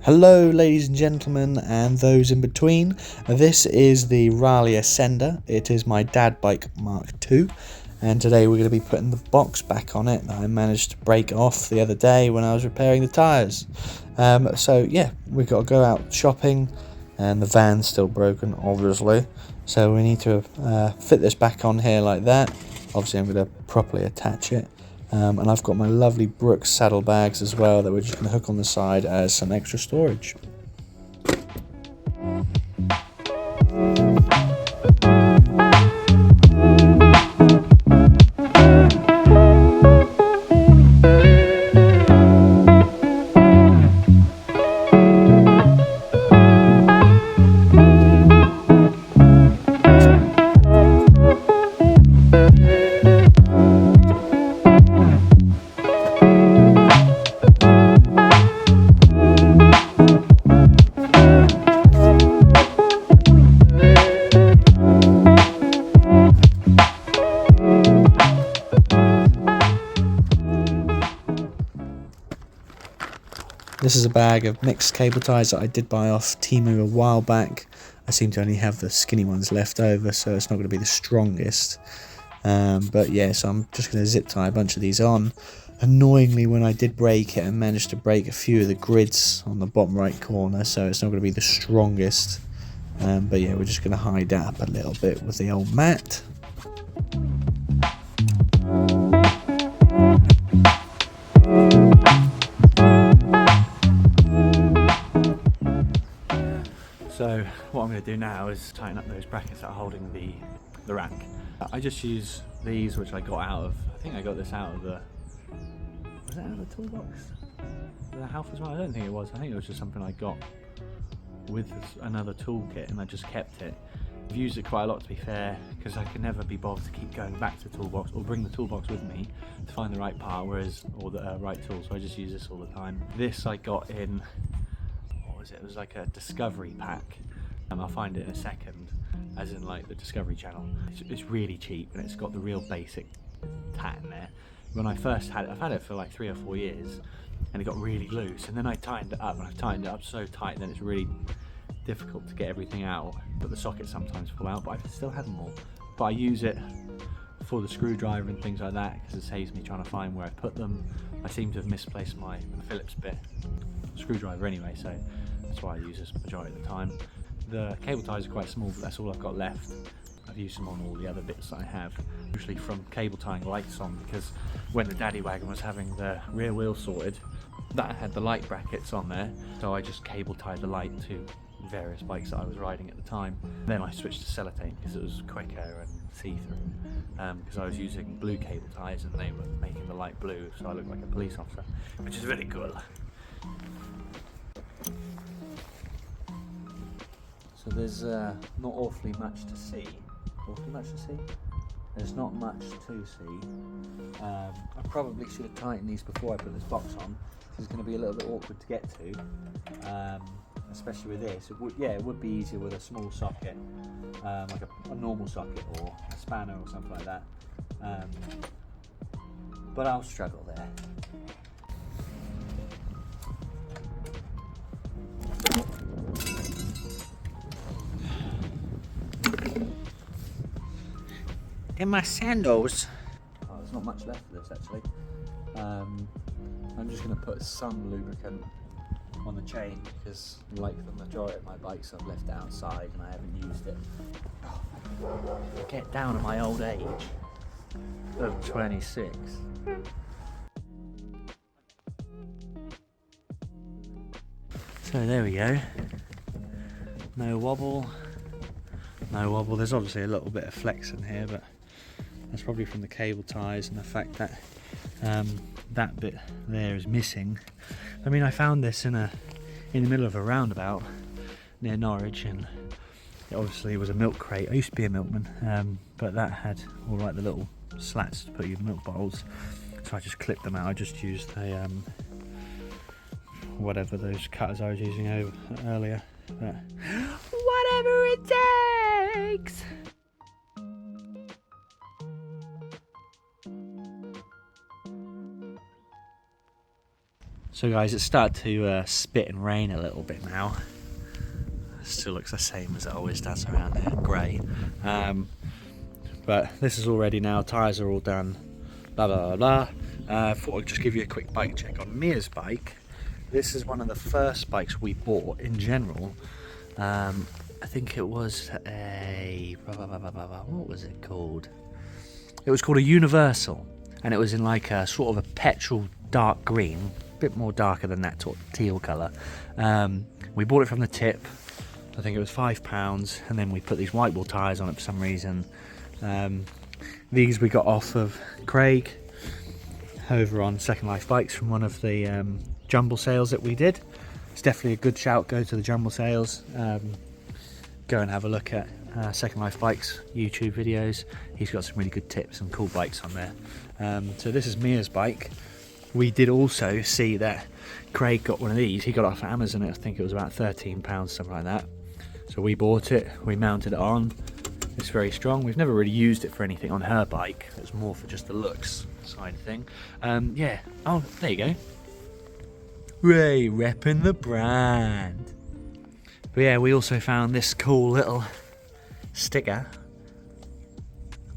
Hello ladies and gentlemen and those in between, this is the Raleigh Ascender. It is my dad bike Mark II, and today we're going to be putting the box back on it that I managed to break off the other day when I was repairing the tyres. So yeah, we've got to go out shopping and the van's still broken obviously, so we need to fit this back on here like that. Obviously I'm going to properly attach it. And I've got my lovely Brooks saddlebags as well that we're just going to hook on the side as some extra storage. This is a bag of mixed cable ties that I did buy off Temu a while back. I seem to only have the skinny ones left over, so it's not going to be the strongest. But yeah, so I'm just going to zip tie a bunch of these on. Annoyingly, when I did break it, I managed to break a few of the grids on the bottom right corner, so it's not going to be the strongest. But yeah, we're just going to hide that up a little bit with the old mat. So what I'm going to do now is tighten up those brackets that are holding the rack. I just use these, which I got out of, I think I got this out of the, was it out of the toolbox? The house as well? I don't think it was. I think it was just something I got with another toolkit and I just kept it. I've used it quite a lot, to be fair, because I can never be bothered to keep going back to the toolbox or bring the toolbox with me to find the right part, or the right tool, so I just use this all the time. This I got in, it was like a discovery pack, and I'll find it in a second, as in like the Discovery Channel. It's really cheap and it's got the real basic tat in there. When I first had it, I've had it for like 3 or 4 years, and it got really loose, and then I tightened it up, and I've tightened it up so tight that it's really difficult to get everything out, but the sockets sometimes fall out, but I've still had them all. But I use it for the screwdriver and things like that because it saves me trying to find where I put them. I seem to have misplaced my Phillips bit screwdriver anyway, so that's why I use this majority of the time. The cable ties are quite small, but that's all I've got left. I've used them on all the other bits that I have, usually from cable tying lights on, because when the Daddy Wagon was having the rear wheel sorted, that had the light brackets on there, so I just cable tied the light to various bikes that I was riding at the time. Then I switched to sellotape because it was quicker and see-through, because I was using blue cable ties and they were making the light blue, so I looked like a police officer, which is really cool. So there's not awfully much to see. There's not much to see. I probably should have tightened these before I put this box on, because it's going to be a little bit awkward to get to, especially with this. It would be easier with a small socket, like a normal socket or a spanner or something like that. But I'll struggle there. In my sandals. Oh, there's not much left of this actually. I'm just going to put some lubricant on the chain because, like the majority of my bikes, I've left it outside and I haven't used it. Get down at my old age of 26. So there we go. No wobble. There's obviously a little bit of flex in here, but that's probably from the cable ties and the fact that that bit there is missing. I mean, I found this in the middle of a roundabout near Norwich, and it obviously was a milk crate. I used to be a milkman, but that had all like the little slats to put your milk bottles, so I just clipped them out. I just used a whatever those cutters I was using earlier. But whatever it takes. So guys, it's started to spit and rain a little bit now. Still looks the same as it always does around here, grey. But this is all ready now, tyres are all done, blah blah blah blah. Thought I'd just give you a quick bike check on Mia's bike. This is one of the first bikes we bought in general. I think it was a, what was it called? It was called a Universal, and it was in like a sort of a petrol dark green, a bit more darker than that teal colour. We bought it from the tip. I think it was £5, and then we put these white wall tyres on it for some reason. These we got off of Craig over on Second Life Bikes from one of the jumble sales that we did. It's definitely a good shout. Go to the jumble sales. Go and have a look at Second Life Bikes YouTube videos. He's got some really good tips and cool bikes on there. So this is Mia's bike. We did also see that Craig got one of these. He got it off Amazon. I think it was about £13, something like that. So we bought it, we mounted it on. It's very strong. We've never really used it for anything on her bike. It was more for just the looks side of thing. Yeah. Oh, there you go. Ray, repping the brand. But yeah, we also found this cool little sticker.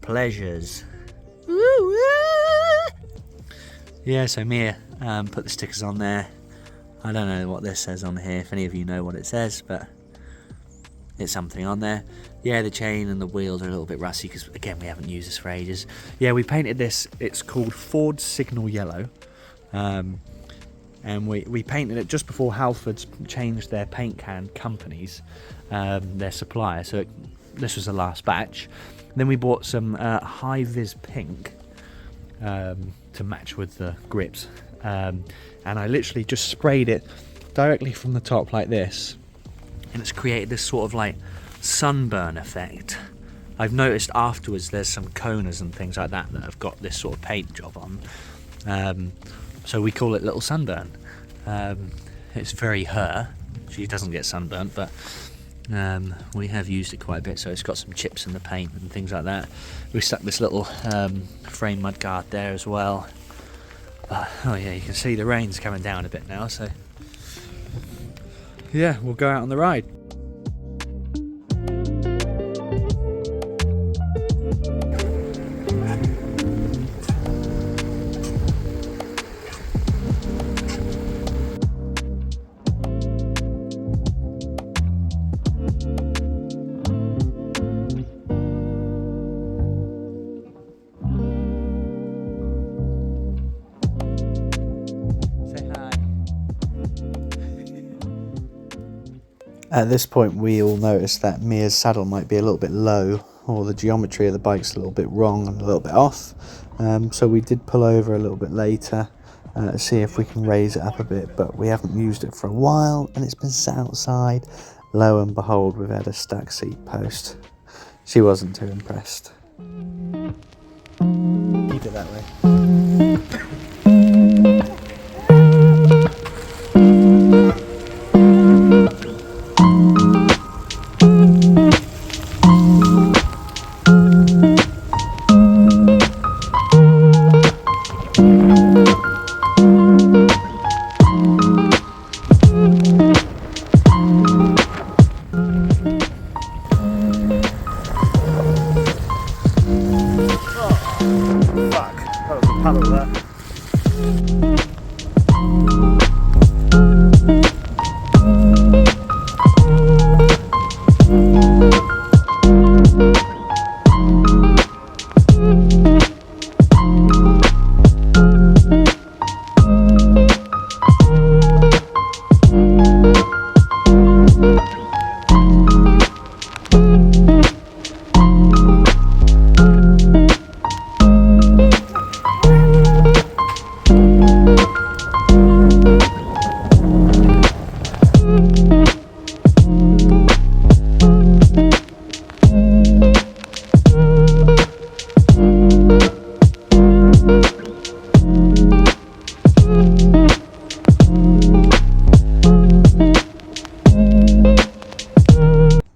Pleasures. Yeah, so Mia put the stickers on there. I don't know what this says on here, if any of you know what it says, but it's something on there. Yeah, the chain and the wheels are a little bit rusty because, again, we haven't used this for ages. Yeah, we painted this. It's called Ford Signal Yellow. And we painted it just before Halfords changed their paint can companies, their supplier. So this was the last batch. Then we bought some high vis pink to match with the grips. And I literally just sprayed it directly from the top like this. And it's created this sort of like sunburn effect. I've noticed afterwards there's some Konas and things like that that have got this sort of paint job on. So we call it Little Sunburn. It's very her. She doesn't get sunburnt, but we have used it quite a bit, so it's got some chips in the paint and things like that. We stuck this little frame mudguard there as well. Oh yeah, you can see the rain's coming down a bit now, so yeah, we'll go out on the ride. At this point, we all noticed that Mia's saddle might be a little bit low, or the geometry of the bike's a little bit wrong and a little bit off. So we did pull over a little bit later to see if we can raise it up a bit, but we haven't used it for a while and it's been sat outside. Lo and behold, we've had a stack seat post. She wasn't too impressed. Keep it that way.